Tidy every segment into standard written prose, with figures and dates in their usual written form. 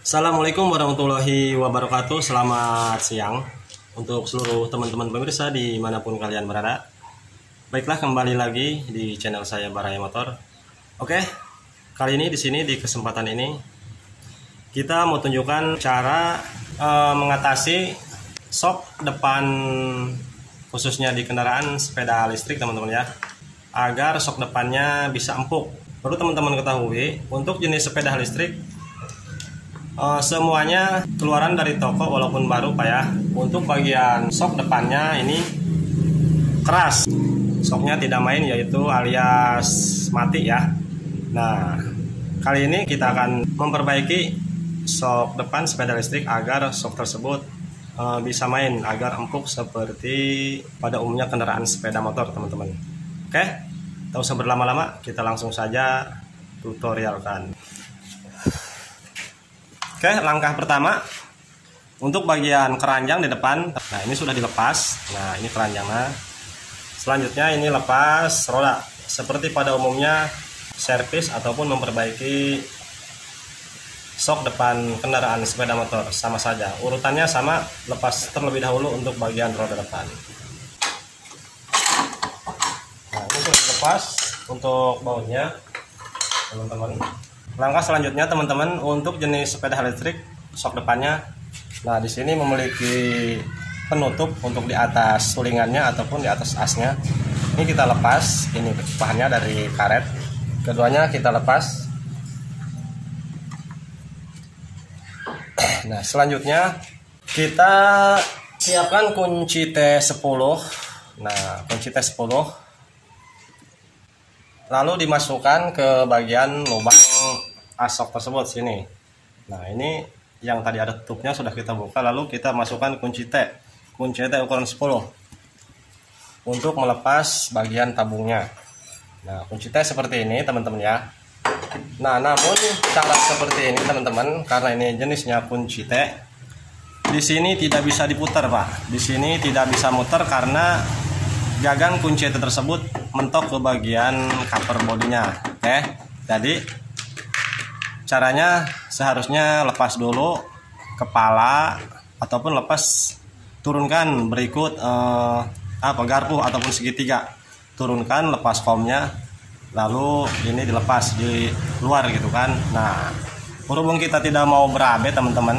Assalamualaikum warahmatullahi wabarakatuh. Selamat siang untuk seluruh teman-teman pemirsa dimanapun kalian berada. Baiklah, kembali lagi di channel saya Baraya Motor. Oke, kali ini di sini di kesempatan ini kita mau tunjukkan cara mengatasi shock depan, khususnya di kendaraan sepeda listrik teman-teman ya, agar shock depannya bisa empuk. Perlu teman-teman ketahui, untuk jenis sepeda listrik semuanya keluaran dari toko walaupun baru Pak ya. Untuk bagian shock depannya ini keras, shocknya tidak main, yaitu alias mati ya. Nah, kali ini kita akan memperbaiki shock depan sepeda listrik agar shock tersebut bisa main, agar empuk seperti pada umumnya kendaraan sepeda motor teman-teman. Oke, tak usah berlama-lama, kita langsung saja tutorialkan. Oke, langkah pertama untuk bagian keranjang di depan. Nah, ini sudah dilepas. Nah, ini keranjangnya. Selanjutnya ini lepas roda. Seperti pada umumnya servis ataupun memperbaiki shock depan kendaraan sepeda motor, sama saja. Urutannya sama, lepas terlebih dahulu untuk bagian roda depan. Nah, ini sudah dilepas untuk bautnya, teman-teman. Langkah selanjutnya teman-teman, untuk jenis sepeda listrik shock depannya, nah di sini memiliki penutup untuk di atas sulingannya ataupun di atas asnya. Ini kita lepas, ini bahannya dari karet. Keduanya kita lepas. Nah, selanjutnya kita siapkan kunci T10. Nah, kunci T10 lalu dimasukkan ke bagian lubang as shock tersebut sini. Nah, ini yang tadi ada tutupnya sudah kita buka, lalu kita masukkan kunci T ukuran 10 untuk melepas bagian tabungnya. Nah, kunci T seperti ini teman-teman ya. Nah, namun cara seperti ini teman-teman, karena ini jenisnya kunci T, di sini tidak bisa diputar Pak. Di sini tidak bisa muter karena gagang kunci T tersebut mentok ke bagian cover bodinya. Oke, jadi caranya seharusnya lepas dulu kepala ataupun lepas, turunkan berikut garpu ataupun segitiga, turunkan, lepas komnya, lalu ini dilepas di luar gitu kan. Nah, berhubung kita tidak mau berabe teman-teman,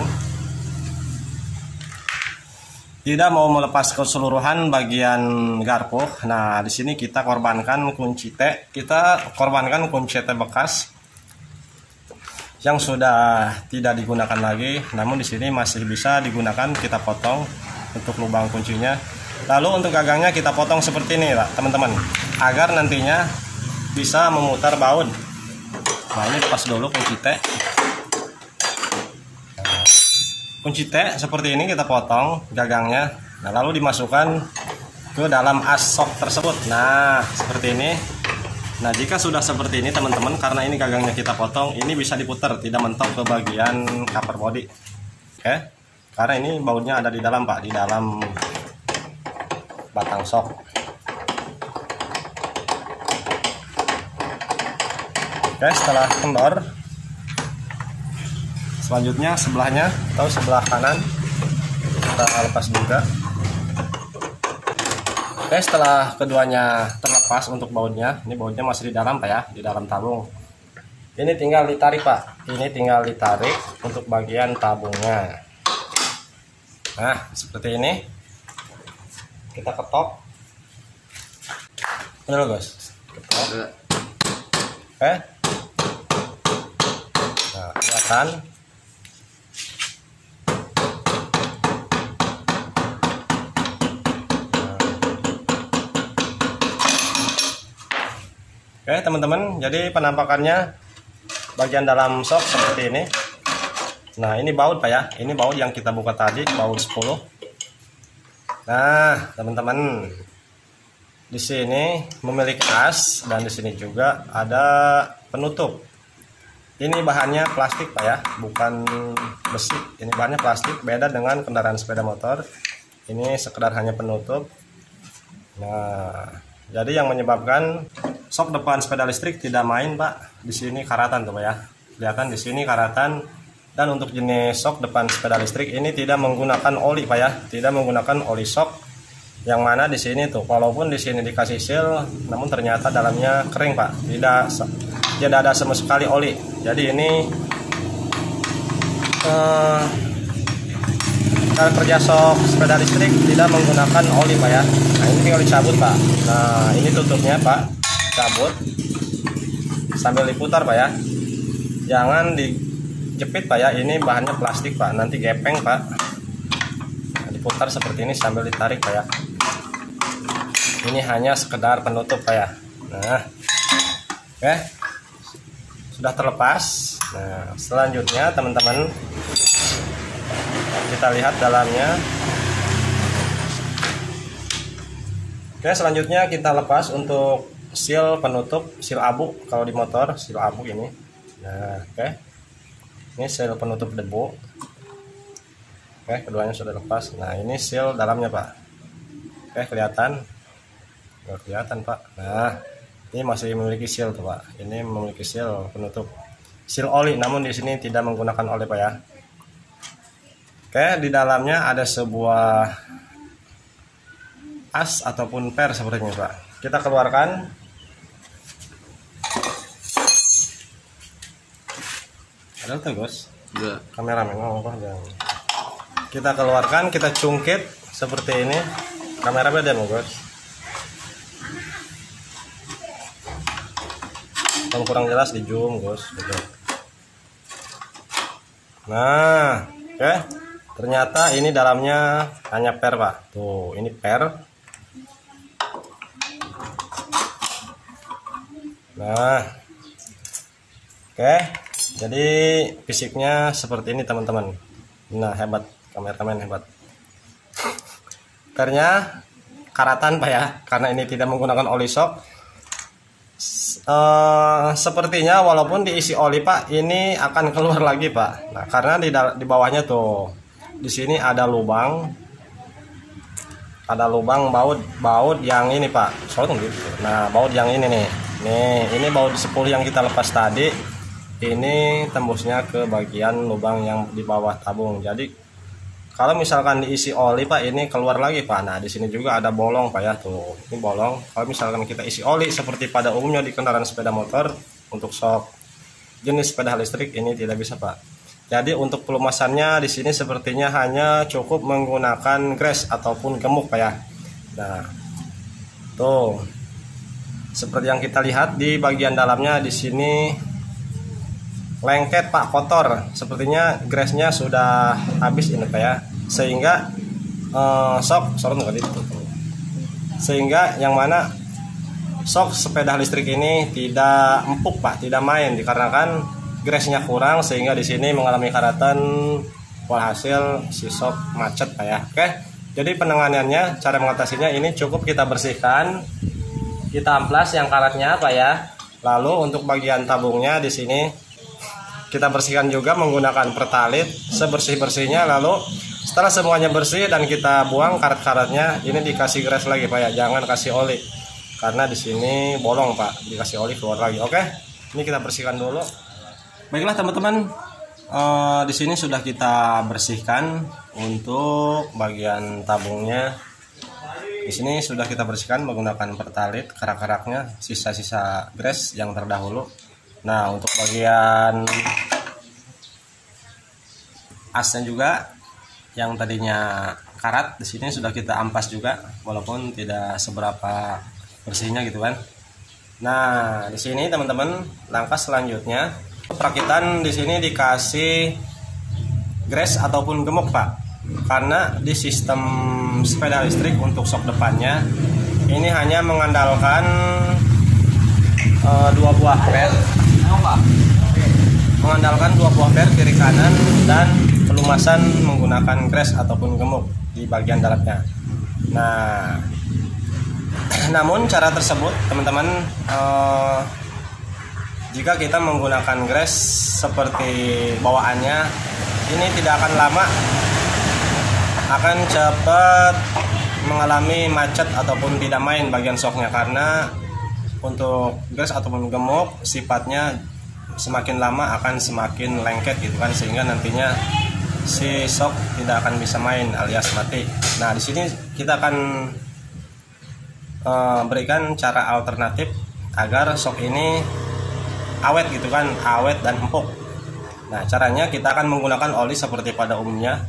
tidak mau melepas keseluruhan bagian garpu. Nah, di sini kita korbankan kunci T. Kita korbankan kunci T bekas yang sudah tidak digunakan lagi. Namun di sini masih bisa digunakan. Kita potong untuk lubang kuncinya. Lalu untuk gagangnya kita potong seperti ini, Pak, teman-teman, agar nantinya bisa memutar baut. Nah, ini lepas dulu kunci T. Kunci T seperti ini kita potong gagangnya. Nah, lalu dimasukkan ke dalam as shock tersebut. Nah, seperti ini. Nah, jika sudah seperti ini teman-teman, karena ini gagangnya kita potong, ini bisa diputar, tidak mentok ke bagian cover body. Oke, karena ini bautnya ada di dalam Pak, di dalam batang shock. Oke, setelah kendor, selanjutnya sebelahnya atau sebelah kanan kita lepas juga. Oke, setelah keduanya terlepas untuk bautnya, ini bautnya masih di dalam Pak ya, di dalam tabung. Ini tinggal ditarik Pak, ini tinggal ditarik untuk bagian tabungnya. Nah, seperti ini. Kita ketok. Benar guys, ketok. Oke. Nah, kelihatan. Oke teman-teman, jadi penampakannya bagian dalam shock seperti ini. Nah, ini baut Pak ya, ini baut yang kita buka tadi, baut 10. Nah teman-teman, di sini memiliki as dan di sini juga ada penutup. Ini bahannya plastik Pak ya, bukan besi. Ini bahannya plastik, beda dengan kendaraan sepeda motor. Ini sekedar hanya penutup. Nah, jadi yang menyebabkan shock depan sepeda listrik tidak main Pak, di sini karatan tuh Pak ya. Kelihatan di sini karatan Dan untuk jenis sok depan sepeda listrik ini tidak menggunakan oli Pak ya, tidak menggunakan oli sok. Yang mana di sini tuh, walaupun di sini dikasih seal, namun ternyata dalamnya kering Pak, tidak ada sama sekali oli. Jadi ini cara kerja sok sepeda listrik tidak menggunakan oli Pak ya. Nah ini tinggal dicabut Pak. Nah ini tutupnya Pak, cabut sambil diputar Pak ya. Jangan dijepit Pak ya, ini bahannya plastik Pak, nanti gepeng Pak. Nah, diputar seperti ini sambil ditarik Pak ya. Ini hanya sekedar penutup Pak ya. Nah oke, sudah terlepas. Nah selanjutnya teman-teman, kita lihat dalamnya. Oke, selanjutnya kita lepas untuk seal penutup, seal abu kalau di motor, seal abu ini. Nah oke, ini seal penutup debu. Oke, keduanya sudah lepas. Nah ini seal dalamnya Pak. Oke, kelihatan? Nggak kelihatan Pak. Nah ini masih memiliki seal tuh Pak. Ini memiliki seal penutup, seal oli, namun di sini tidak menggunakan oli Pak ya. Oke, di dalamnya ada sebuah as ataupun per seperti ini Pak. Kita keluarkan. Ada tuh Gus? Enggak. Kameramen ngomong apa jangan. Kita keluarkan, kita cungkit seperti ini. Kamera beda mau Gus. Kalau kurang jelas di zoom Gus. Nah, oke. Ternyata ini dalamnya hanya per Pak. Tuh, ini per. Nah, oke. Jadi fisiknya seperti ini teman-teman. Nah hebat, kameramen hebat. Pernya karatan Pak ya, karena ini tidak menggunakan oli sok. Sepertinya walaupun diisi oli Pak, ini akan keluar lagi Pak. Nah karena di bawahnya tuh, di sini ada lubang baut yang ini Pak. Soalnya gitu. Nah baut yang ini nih, ini baut 10 yang kita lepas tadi. Ini tembusnya ke bagian lubang yang di bawah tabung. Jadi kalau misalkan diisi oli Pak, ini keluar lagi Pak. Nah di sini juga ada bolong Pak ya, tuh ini bolong. Kalau misalkan kita isi oli seperti pada umumnya di kendaraan sepeda motor, untuk sok jenis sepeda listrik ini tidak bisa Pak. Jadi untuk pelumasannya di sini sepertinya hanya cukup menggunakan grease ataupun gemuk Pak ya. Nah tuh seperti yang kita lihat di bagian dalamnya di sini lengket Pak, kotor. Sepertinya grease-nya sudah habis ini Pak ya, sehingga sehingga yang mana sok sepeda listrik ini tidak empuk Pak, tidak main, dikarenakan grease-nya kurang, sehingga di sini mengalami karatan, walhasil si sok macet Pak ya. Oke, jadi penanganannya, cara mengatasinya ini cukup kita bersihkan, kita amplas yang karatnya Pak ya. Lalu untuk bagian tabungnya di sini kita bersihkan juga menggunakan pertalit sebersih-bersihnya. Lalu setelah semuanya bersih dan kita buang karat-karatnya, ini dikasih grease lagi Pak ya, jangan kasih oli karena di sini bolong Pak, dikasih oli keluar lagi. Oke, ini kita bersihkan dulu. Baiklah teman-teman, di sini sudah kita bersihkan untuk bagian tabungnya. Di sini sudah kita bersihkan menggunakan pertalit karak-karaknya, sisa-sisa grease yang terdahulu. Nah untuk bagian asnya juga yang tadinya karat, di sini sudah kita ampas juga, walaupun tidak seberapa bersihnya gitu kan. Nah di sini teman-teman, langkah selanjutnya perakitan di sini dikasih grease ataupun gemuk Pak, karena di sistem sepeda listrik untuk sok depannya ini hanya mengandalkan 2 buah per. Mengandalkan 2 buah per kiri kanan dan pelumasan menggunakan grease ataupun gemuk di bagian dalamnya. Nah, namun cara tersebut teman-teman, jika kita menggunakan grease seperti bawaannya, ini tidak akan lama, akan cepat mengalami macet ataupun tidak main bagian soknya, karena untuk grease ataupun gemuk sifatnya semakin lama akan semakin lengket gitu kan, sehingga nantinya si shock tidak akan bisa main alias mati. Nah di sini kita akan berikan cara alternatif agar shock ini awet gitu kan, awet dan empuk. Nah caranya kita akan menggunakan oli seperti pada umumnya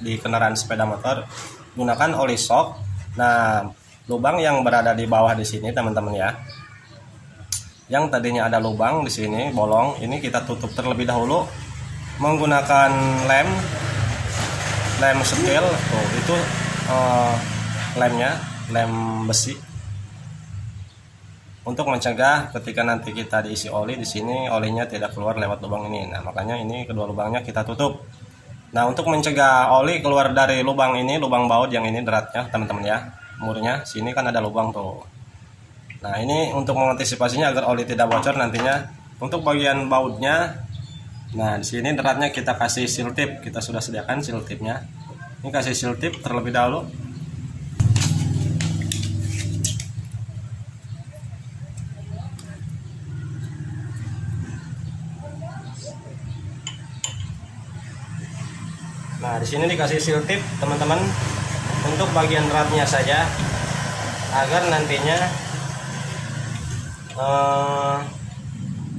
di kendaraan sepeda motor, gunakan oli shock. Nah lubang yang berada di bawah di sini teman-teman ya, yang tadinya ada lubang di sini bolong, ini kita tutup terlebih dahulu menggunakan lem scale. Tuh itu lemnya, lem besi, untuk mencegah ketika nanti kita diisi oli di sini olinya tidak keluar lewat lubang ini. Nah makanya ini kedua lubangnya kita tutup. Nah untuk mencegah oli keluar dari lubang ini, lubang baut yang ini deratnya teman-teman ya, murnya sini kan ada lubang tuh. Nah ini untuk mengantisipasinya agar oli tidak bocor nantinya. Untuk bagian bautnya, nah di sini deratnya kita kasih seal tip, kita sudah sediakan seal tipnya. Ini kasih seal tip terlebih dahulu. Nah di sini dikasih seal tip teman-teman untuk bagian deratnya saja, agar nantinya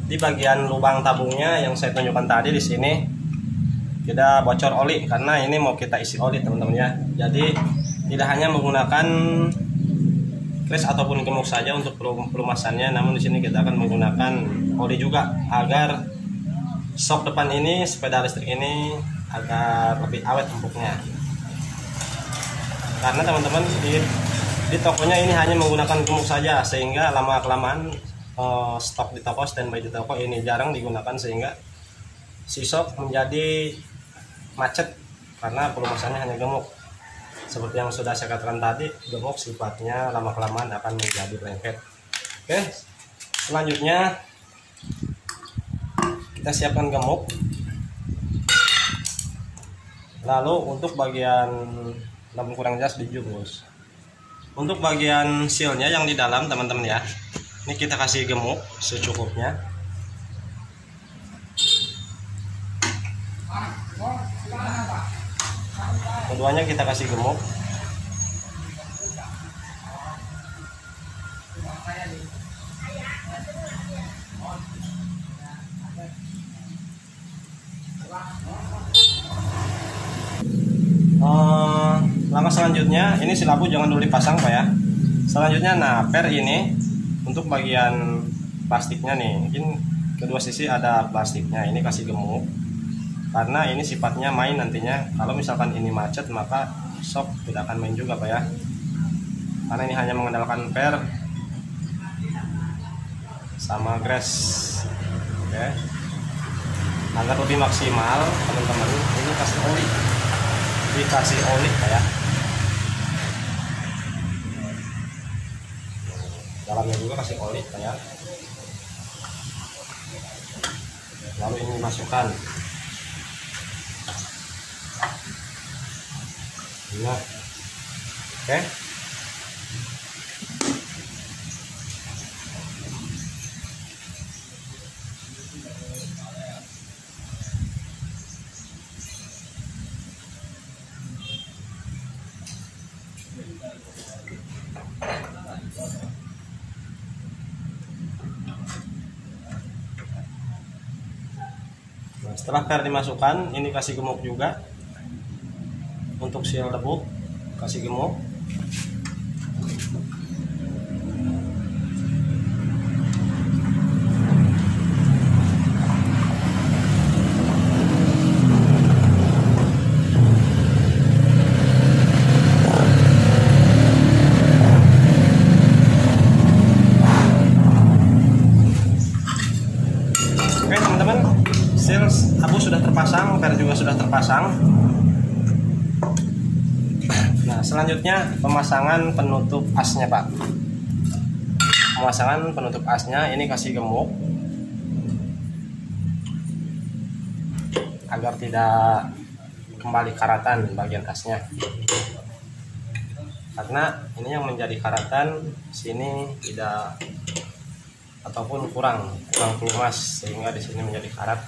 di bagian lubang tabungnya yang saya tunjukkan tadi di sini tidak bocor oli, karena ini mau kita isi oli teman-teman ya. Jadi tidak hanya menggunakan kris ataupun gemuk saja untuk pelumasannya, namun di sini kita akan menggunakan oli juga agar shock depan ini, sepeda listrik ini agar lebih awet empuknya. Karena teman-teman di tokonya ini hanya menggunakan gemuk saja, sehingga lama kelamaan stok di toko, standby di toko ini jarang digunakan, sehingga si shock menjadi macet karena pelumasannya hanya gemuk. Seperti yang sudah saya katakan tadi, gemuk sifatnya lama kelamaan akan menjadi lengket. Oke, selanjutnya kita siapkan gemuk. Lalu untuk bagian lambung kurang jelas dijungkus. Untuk bagian sealnya yang di dalam teman-teman ya, ini kita kasih gemuk secukupnya. Keduanya kita kasih gemuk. Langkah selanjutnya, ini si lampu jangan dulu dipasang Pak ya. Selanjutnya, nah per ini untuk bagian plastiknya nih, mungkin kedua sisi ada plastiknya, ini kasih gemuk karena ini sifatnya main nantinya. Kalau misalkan ini macet maka shock tidak akan main juga Pak ya, karena ini hanya mengandalkan per sama grease. Oke, agar lebih maksimal teman-teman, ini kasih oli, dikasih oli Pak ya. Dalamnya juga kasih oli Pak ya. Lalu ini masukkan. Nah, oke. Nah, setelah per dimasukkan, ini kasih gemuk juga. Untuk seal debu kasih gemuk. Oke teman-teman, seal abu sudah terpasang, per juga sudah terpasang. Nah selanjutnya pemasangan penutup asnya Pak. Pemasangan penutup asnya ini kasih gemuk agar tidak kembali karatan bagian asnya, karena ini yang menjadi karatan sini tidak ataupun kurang pelumas, sehingga di sini menjadi karat.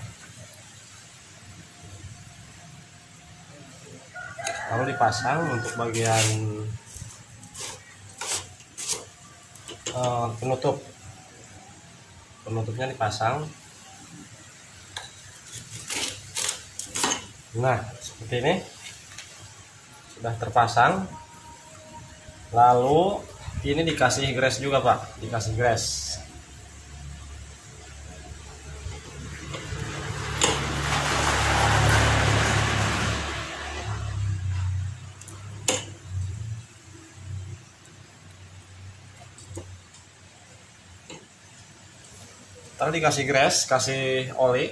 Lalu dipasang untuk bagian penutupnya dipasang. Nah, seperti ini sudah terpasang. Lalu ini dikasih gres juga, Pak, dikasih gres. Lalu dikasih gres, kasih oli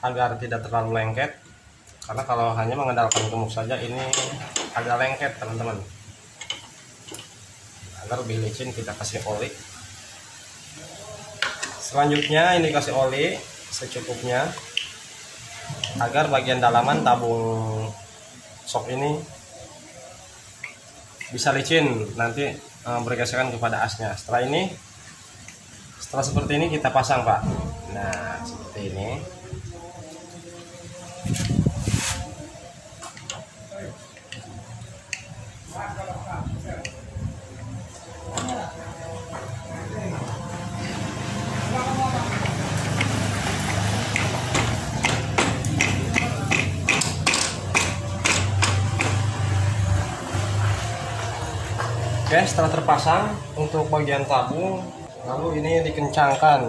agar tidak terlalu lengket, karena kalau hanya mengandalkan gemuk saja ini agak lengket, teman-teman. Agar lebih licin kita kasih oli. Selanjutnya ini kasih oli secukupnya agar bagian dalaman tabung sok ini bisa licin nanti bergesekan kepada asnya. Setelah seperti ini kita pasang, Pak. Nah, seperti ini. Oke, setelah terpasang untuk bagian tabung, lalu ini dikencangkan.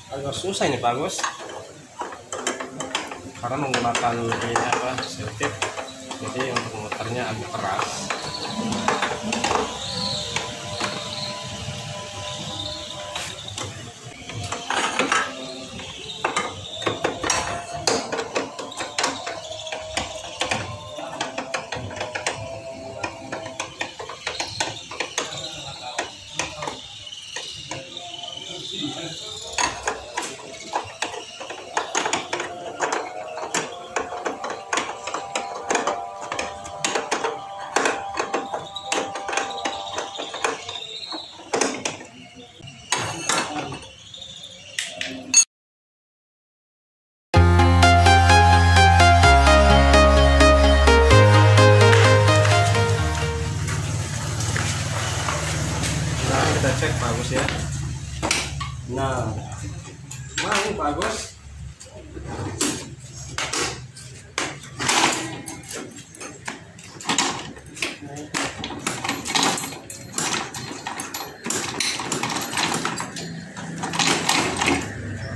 Agak susah ini, Pak Agus, karena menggunakan ini selotip, jadi untuk memutarnya agak keras. Kita cek bagus ya. Nah, ini bagus.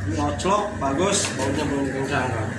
Ngoclok bagus, baunya belum kencang, kan?